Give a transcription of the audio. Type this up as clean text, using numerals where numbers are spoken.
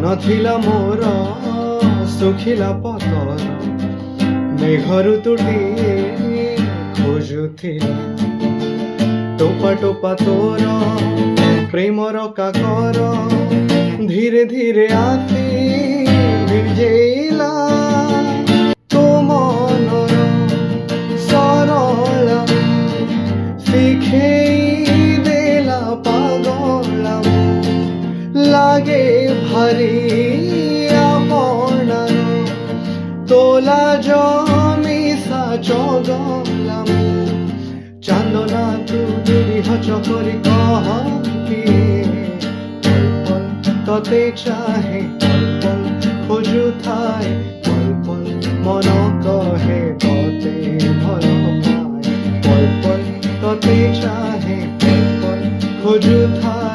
ନଥିଲା ମୋର ଶୁଖିଲା ପତର ମେଘରୁ ତୁଟିଏ ଖୋଜୁଥିଲା ଟୋପା ଟୋପା ତୋର ପ୍ରେମର କାକର ଧୀରେ ଧୀରେ ଆସି ଭିଜେଇଲା ତୋ ମନର ସରଳ ଶିଖେଇ ଦେଲା ପାଗଳ লাগে ভারি আপনার তোলা জমিসা চগলাম চান্দনা তুলি হচকরি কহ কি পল পল ততে চাহে পল পল খোঁজু থায় পল পল মন কহে ততে ভাল পায় পল পল ততে চাহে পল পল খোঁজু থায়